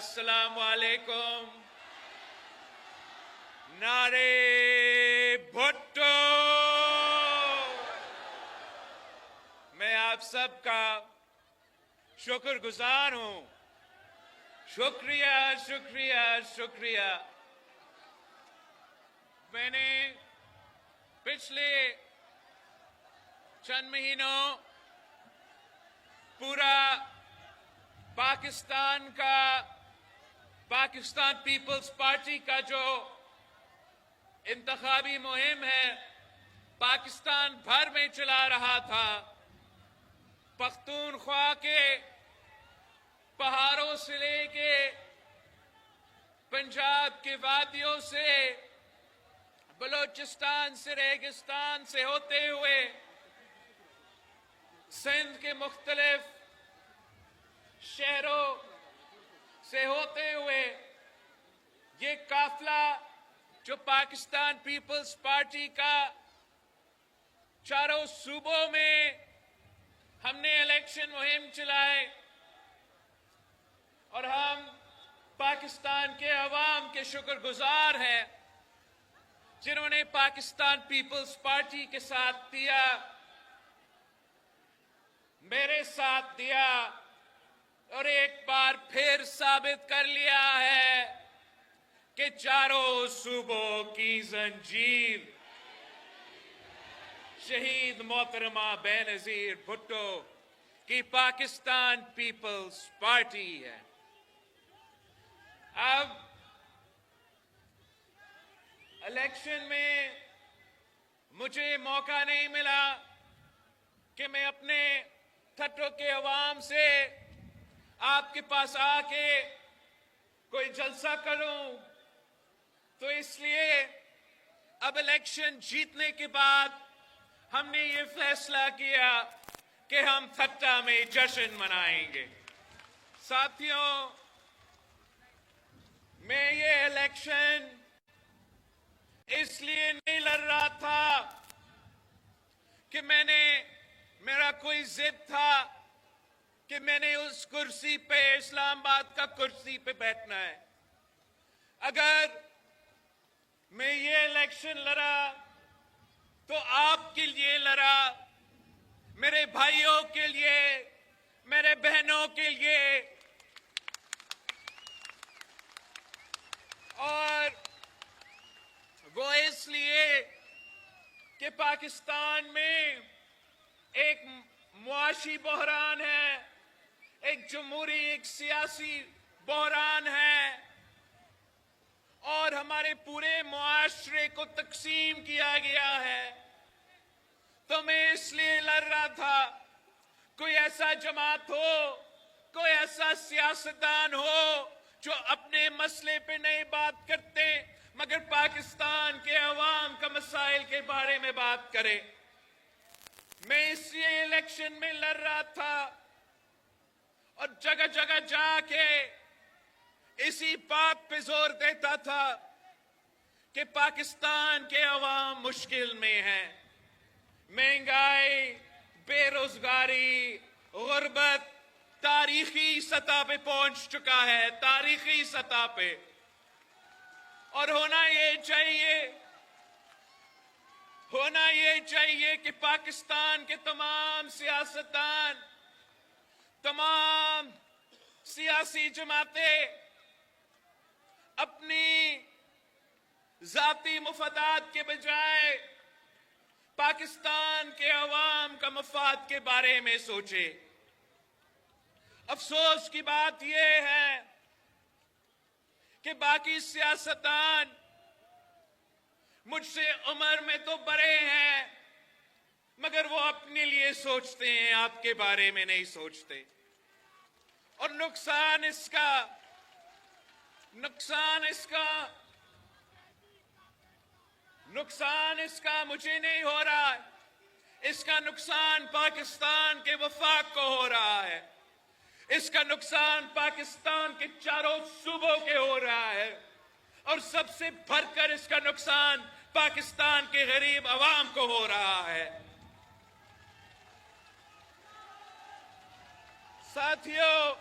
अस्सलाम वालेकुम। नारे भुट्टो। मैं आप सबका शुक्रगुजार हूं। शुक्रिया शुक्रिया शुक्रिया। मैंने पिछले चंद महीनों पूरा पाकिस्तान पीपल्स पार्टी का जो इंतखाबी मुहिम है पाकिस्तान भर में चला रहा था। पख्तूनख्वा के पहाड़ों से लेके पंजाब के वादियों से, बलूचिस्तान से, रेगिस्तान से होते हुए सिंध के मुख्तलिफ शहरों से होते हुए ये काफिला जो पाकिस्तान पीपल्स पार्टी का चारों सूबों में हमने इलेक्शन मुहिम चलाए और हम पाकिस्तान के अवाम के शुक्रगुजार हैं जिन्होंने पाकिस्तान पीपल्स पार्टी के साथ दिया, मेरे साथ दिया और एक बार फिर साबित कर लिया है कि चारों सूबों की जंजीर शहीद मोहतरमा बेनजीर भुट्टो की पाकिस्तान पीपल्स पार्टी है। अब इलेक्शन में मुझे मौका नहीं मिला कि मैं अपने ठट्टो के अवाम से आपके पास आके कोई जलसा करूं, तो इसलिए अब इलेक्शन जीतने के बाद हमने ये फैसला किया कि हम ठट्टा में जश्न मनाएंगे। साथियों, मैं ये इलेक्शन इसलिए नहीं लड़ रहा था कि मेरा कोई जिद था कि मैंने उस कुर्सी पे, इस्लामाबाद का कुर्सी पे बैठना है। अगर मैं ये इलेक्शन लड़ा तो आपके लिए लड़ा, मेरे भाइयों के लिए, मेरे बहनों के लिए, और वो इसलिए कि पाकिस्तान में एक मुआशी बहरान है, एक जमहूरी, एक सियासी बहरान है और हमारे पूरे मुआशरे को तकसीम किया गया है। तो मैं इसलिए लड़ रहा था, कोई ऐसा जमात हो, कोई ऐसा सियासतदान हो जो अपने मसले पे नहीं बात करते मगर पाकिस्तान के अवाम का मसाइल के बारे में बात करे। मैं इसलिए इलेक्शन में लड़ रहा था और जगह जगह जाके इसी बात पे जोर देता था कि पाकिस्तान के अवाम मुश्किल में हैं। महंगाई, बेरोजगारी, गुर्बत तारीखी सतह पे पहुंच चुका है, तारीखी सतह पे। और होना ये चाहिए कि पाकिस्तान के तमाम सियासतदान, तमाम सियासी जमातें अपनी जाती मुफादात के बजाय पाकिस्तान के अवाम का मफाद के बारे में सोचे। अफसोस की बात यह है कि बाकी सियासतदान मुझसे उम्र में तो बड़े हैं मगर वो अपने लिए सोचते हैं, आपके बारे में नहीं सोचते। और नुकसान इसका मुझे नहीं हो रहा है, इसका नुकसान पाकिस्तान के वफाक को हो रहा है, इसका नुकसान पाकिस्तान के चारों सूबों के हो रहा है और सबसे बढ़कर इसका नुकसान पाकिस्तान के गरीब अवाम को हो रहा है। साथियों,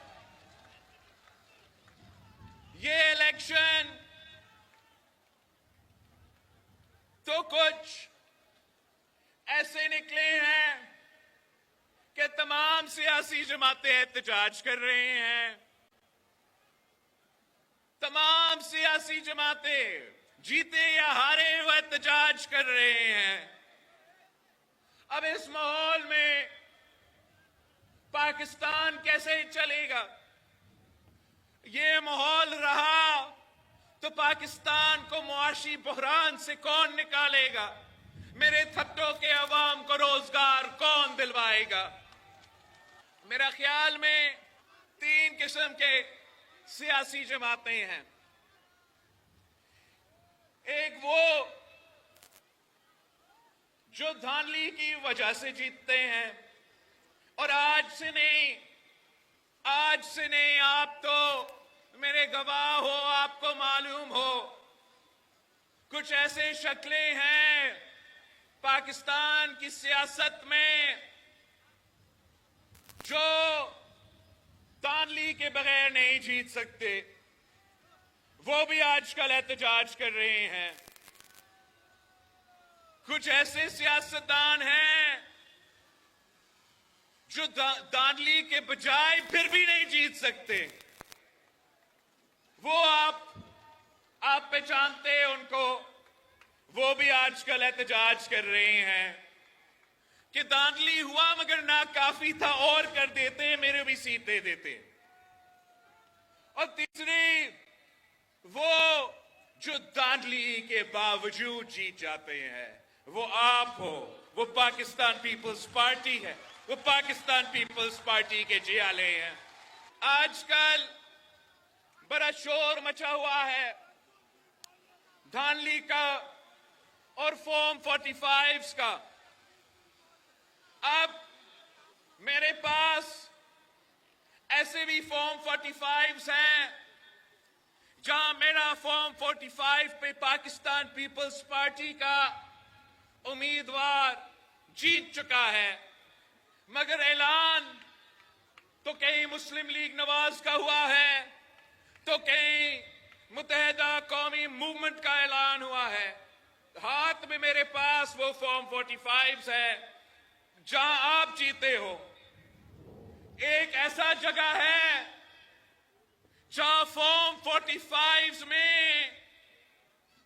इलेक्शन तो कुछ ऐसे निकले हैं कि तमाम सियासी जमातें एहतजाज कर रहे हैं, तमाम सियासी जमातें जीते या हारे वो एहतजाज कर रहे हैं। अब इस माहौल में पाकिस्तान कैसे चलेगा? ये माहौल रहा तो पाकिस्तान को मुआशी बहरान से कौन निकालेगा? मेरे थट्टों के अवाम को रोजगार कौन दिलवाएगा? मेरा ख्याल में 3 किस्म के सियासी जमातें हैं। एक वो जो धांधली की वजह से जीतते हैं, और आज से नहीं आप तो मेरे गवाह हो, आपको मालूम हो कुछ ऐसे शक्लें हैं पाकिस्तान की सियासत में जो धांधली के बगैर नहीं जीत सकते, वो भी आजकल एहतजाज कर रहे हैं। कुछ ऐसे सियासतदान हैं जो धांधली के बजाय फिर भी नहीं जीत सकते। वो आप पहचानते हैं उनको, वो भी आजकल एहतजाज कर रहे हैं कि धांधली हुआ मगर ना काफी था, और कर देते, मेरे भी सीटें देते। और तीसरी वो जो धांधली के बावजूद जीत जाते हैं, वो आप हो, वो पाकिस्तान पीपल्स पार्टी है, वो पाकिस्तान पीपल्स पार्टी के जियाले हैं। आजकल बड़ा शोर मचा हुआ है धांधली का और फॉर्म 45 का। अब मेरे पास ऐसे भी फॉर्म 45 हैं जहां मेरा फॉर्म 45 पे पाकिस्तान पीपल्स पार्टी का उम्मीदवार जीत चुका है, मगर ऐलान तो कहीं मुस्लिम लीग नवाज का हुआ है, तो कहीं मुत्तहिदा कौमी मूवमेंट का ऐलान हुआ है। हाथ में मेरे पास वो फॉर्म 45 है जहां आप जीते हो। एक ऐसा जगह है जहां फॉर्म 45 में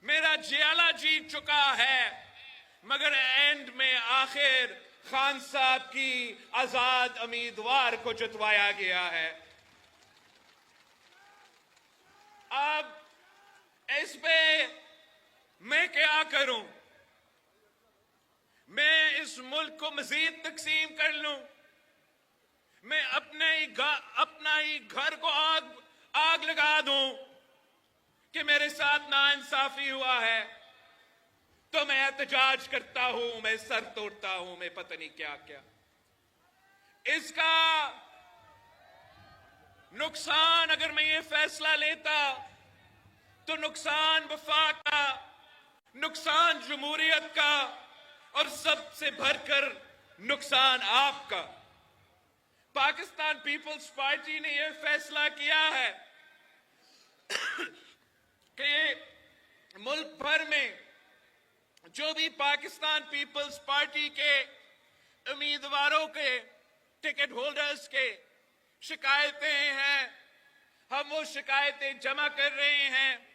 मेरा जियाला जीत चुका है, मगर एंड में आखिर खान साहब की आजाद उम्मीदवार को जितवाया गया है। अब इस पे मैं क्या करूं? मैं इस मुल्क को मजीद तकसीम कर लूं? मैं अपना ही घर को आग लगा दूं कि मेरे साथ नाइंसाफी हुआ है? तो मैं एहतजाज करता हूं, मैं सर तोड़ता हूं, मैं पता नहीं क्या क्या। इसका नुकसान, अगर मैं ये फैसला लेता तो नुकसान वफाक का, नुकसान जमहूरियत का, और सबसे बढ़कर नुकसान आपका। पाकिस्तान पीपल्स पार्टी ने यह फैसला किया है कि मुल्क भर में जो भी पाकिस्तान पीपल्स पार्टी के उम्मीदवारों के टिकट होल्डर्स के शिकायतें हैं, हम वो शिकायतें जमा कर रहे हैं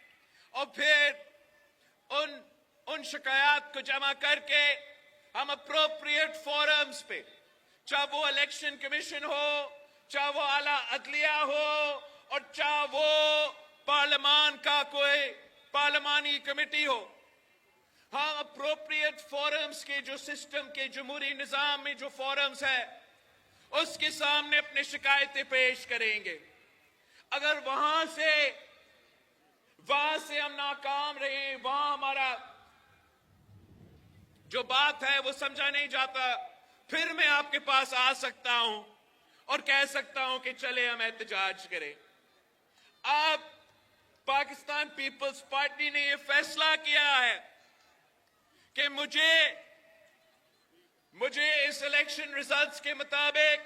और फिर उन शिकायत को जमा करके हम अप्रोप्रिएट फोरम्स पे, चाहे वो इलेक्शन कमीशन हो, चाहे वो आला अदलिया हो, और चाहे वो पार्लियामान का कोई पार्लियामानी कमेटी हो, हम अप्रोप्रिएट फोरम्स के जो सिस्टम के जमहूरी निजाम में जो फोरम्स है उसके सामने अपनी शिकायतें पेश करेंगे। अगर वहां से हम नाकाम रहे, वहां हमारा जो बात है वो समझा नहीं जाता, फिर मैं आपके पास आ सकता हूं और कह सकता हूं कि चले हम एहतजाज करें। अब पाकिस्तान पीपल्स पार्टी ने यह फैसला किया है कि मुझे इस इलेक्शन रिजल्ट्स के मुताबिक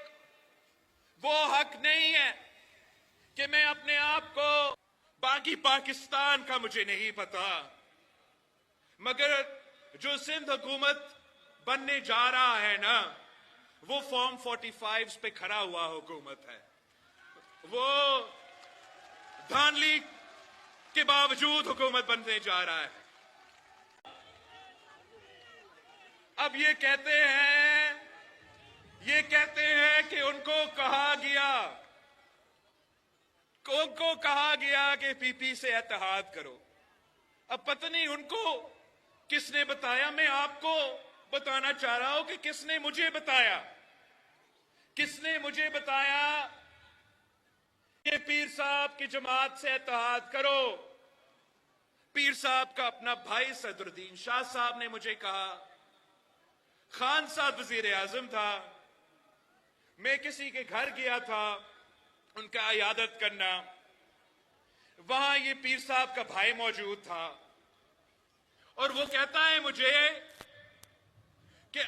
वो हक नहीं है कि मैं अपने आप को बाकी पाकिस्तान का मुझे नहीं पता, मगर जो सिंध हुकूमत बनने जा रहा है ना, वो फॉर्म 45 पे खड़ा हुआ हुकूमत है। वो धांधली के बावजूद हुकूमत बनने जा रहा है। अब ये कहते हैं कि उनको कहा गया कि पीपी से इत्तेहाद करो। अब पता नहीं उनको किसने बताया, मैं आपको बताना चाह रहा हूं कि किसने मुझे बताया कि पीर साहब की जमात से इत्तेहाद करो। पीर साहब का अपना भाई सदरुद्दीन शाह साहब ने मुझे कहा, खान साहब वजीर आजम था, मैं किसी के घर गया था उनका इयादत करना, वहां ये पीर साहब का भाई मौजूद था और वो कहता है मुझे कि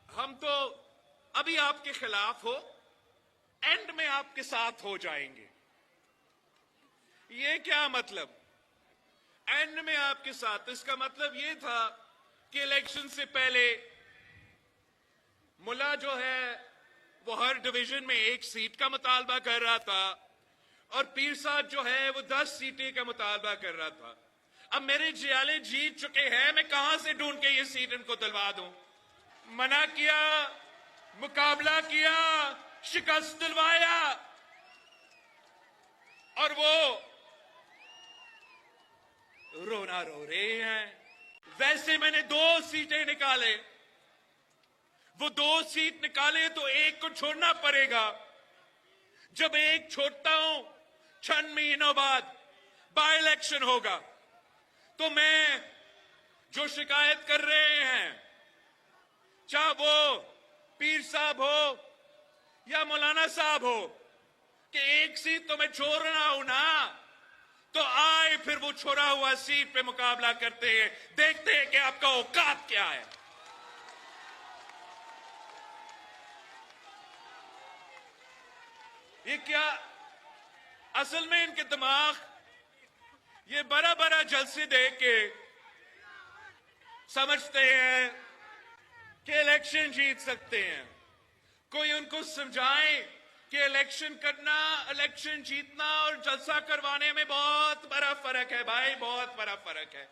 हम तो अभी आपके खिलाफ हो, एंड में आपके साथ हो जाएंगे। ये क्या मतलब, एंड में आपके साथ? इसका मतलब ये था कि इलेक्शन से पहले मुल्ला जो है वो हर डिवीजन में 1 सीट का मुतालबा कर रहा था और पीर साहब जो है वो 10 सीटें का मुतालबा कर रहा था। अब मेरे जियाले जीत चुके हैं, मैं कहां से ढूंढ के ये सीट इनको दिलवा दूं? मना किया, मुकाबला किया, शिकस्त दिलवाया और वो रोना रो रहे हैं। वैसे मैंने 2 सीटें निकाले, वो 2 सीट निकाले तो एक को छोड़ना पड़ेगा। जब एक छोड़ता हूं, 6 महीनों बाद बाय इलेक्शन होगा, तो मैं जो शिकायत कर रहे हैं, चाहे वो पीर साहब हो या मौलाना साहब हो, कि एक सीट तो मैं छोड़ रहा हूं ना, तो आए फिर वो छोड़ा हुआ सीट पे मुकाबला करते हैं, देखते हैं कि आपका औकात क्या है। ये क्या, असल में इनके दिमाग ये बड़ा बड़ा जलसे देख के समझते हैं कि इलेक्शन जीत सकते हैं। कोई उनको समझाए कि इलेक्शन करना, इलेक्शन जीतना और जलसा करवाने में बहुत बड़ा फर्क है भाई, बहुत बड़ा फर्क है।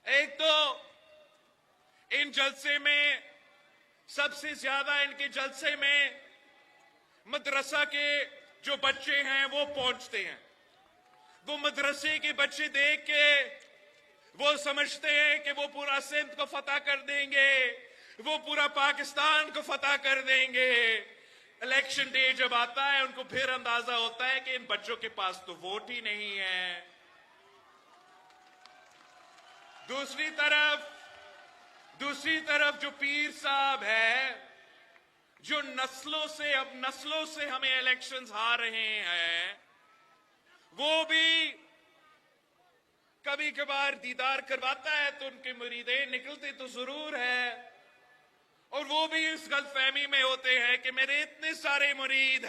एक तो इन जलसे में, सबसे ज्यादा इनके जलसे में मदरसा के जो बच्चे हैं वो पहुंचते हैं। वो मदरसे के बच्चे देख के वो समझते हैं कि वो पूरा सिंध को फतह कर देंगे, वो पूरा पाकिस्तान को फतह कर देंगे। इलेक्शन डे जब आता है उनको फिर अंदाजा होता है कि इन बच्चों के पास तो वोट ही नहीं है। दूसरी तरफ जो पीर साहब है, जो नस्लों से हमें इलेक्शंस हार रहे हैं, वो भी कभी कभार दीदार करवाता है तो उनके मुरीदे निकलते तो जरूर है, और वो भी इस गलतफहमी में होते हैं कि मेरे इतने सारे मुरीद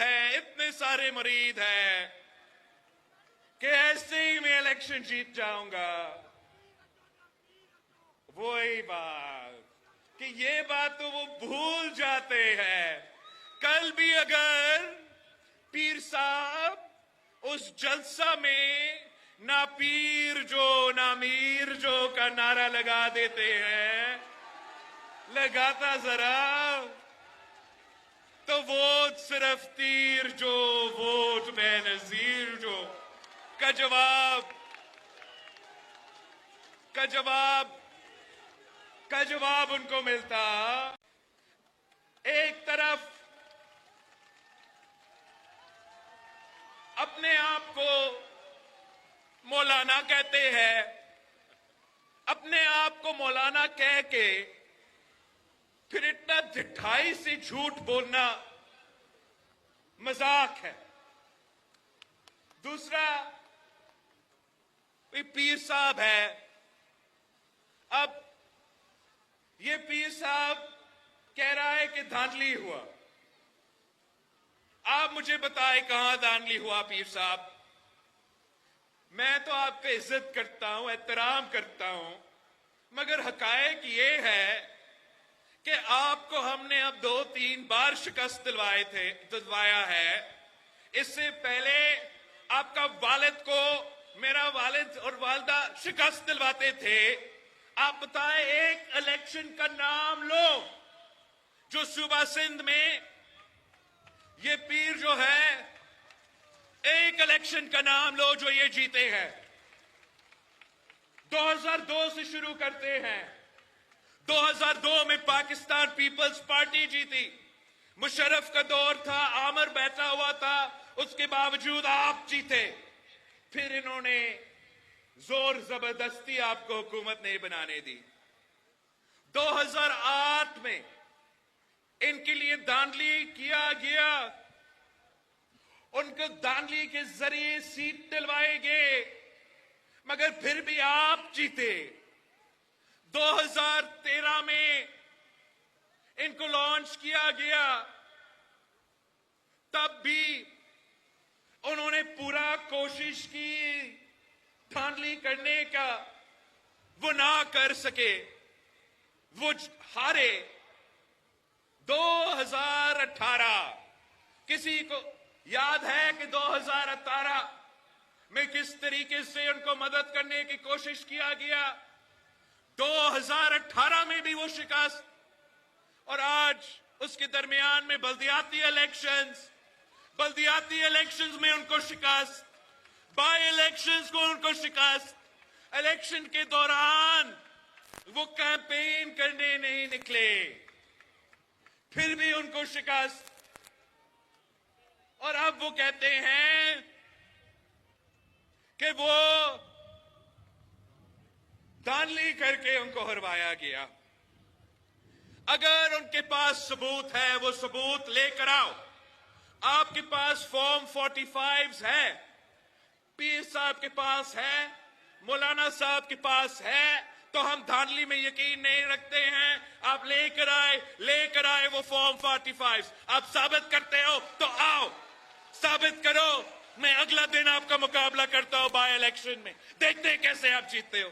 हैं कि ऐसे ही मैं इलेक्शन जीत जाऊंगा। वही बात कि ये बात तो वो भूल जाते हैं। कल भी अगर पीर साहब उस जलसा में ना पीर जो ना मीर जो का नारा लगा देते हैं, लगाता जरा, तो वोट सिर्फ तीर जो, वोट बेनजीर जो का जवाब उनको मिलता। एक तरफ अपने आप को मौलाना कहते हैं, अपने आप को मौलाना कह के फिर इतना ढिठाई से झूठ बोलना मजाक है। दूसरा, पीर साहब है। अब ये पीर साहब कह रहा है कि धांधली हुआ। आप मुझे बताएं कहां धांधली हुआ पीर साहब? मैं तो आपका इज्जत करता हूं, एहतराम करता हूं, मगर हकायक ये है कि आपको हमने अब 2-3 बार शिकस्त दिलवाया है। इससे पहले आपका वालिद को मेरा वालिद और वालदा शिकस्त दिलवाते थे। आप बताएं, एक इलेक्शन का नाम लो जो सूबा सिंध में ये पीर जो है, एक इलेक्शन का नाम लो जो ये जीते हैं। 2002 से शुरू करते हैं। 2002 में पाकिस्तान पीपल्स पार्टी जीती। मुशर्रफ का दौर था, आमर बैठा हुआ था, उसके बावजूद आप जीते। फिर इन्होंने जोर जबरदस्ती आपको हुकूमत नहीं बनाने दी। 2008 में इनके लिए धांधली किया गया, उनको धांधली के जरिए सीट दिलवाए गए, मगर फिर भी आप जीते। 2013 में इनको लॉन्च किया गया, तब भी उन्होंने पूरा कोशिश की धांधली करने का, वो ना कर सके, वो हारे। 2018 किसी को याद है कि 2018 में किस तरीके से उनको मदद करने की कोशिश किया गया? 2018 में भी वो शिकस्त, और आज उसके दरमियान में बल्दियाती इलेक्शंस में उनको शिकस्त, बाई इलेक्शंस को उनको शिकस्त। इलेक्शन के दौरान वो कैंपेन करने नहीं निकले, फिर भी उनको शिकस्त। और अब वो कहते हैं कि वो धांधली करके उनको हरवाया गया। अगर उनके पास सबूत है, वो सबूत लेकर आओ। आपके पास फॉर्म 45 है, पीर साहब के पास है, मौलाना साहब के पास है, तो हम धांधली में यकीन नहीं रखते हैं। आप लेकर आए वो फॉर्म 45। आप साबित करते हो तो आओ, साबित करो। मैं अगला दिन आपका मुकाबला करता हूं बाय इलेक्शन में, देखते हैं कैसे आप जीतते हो।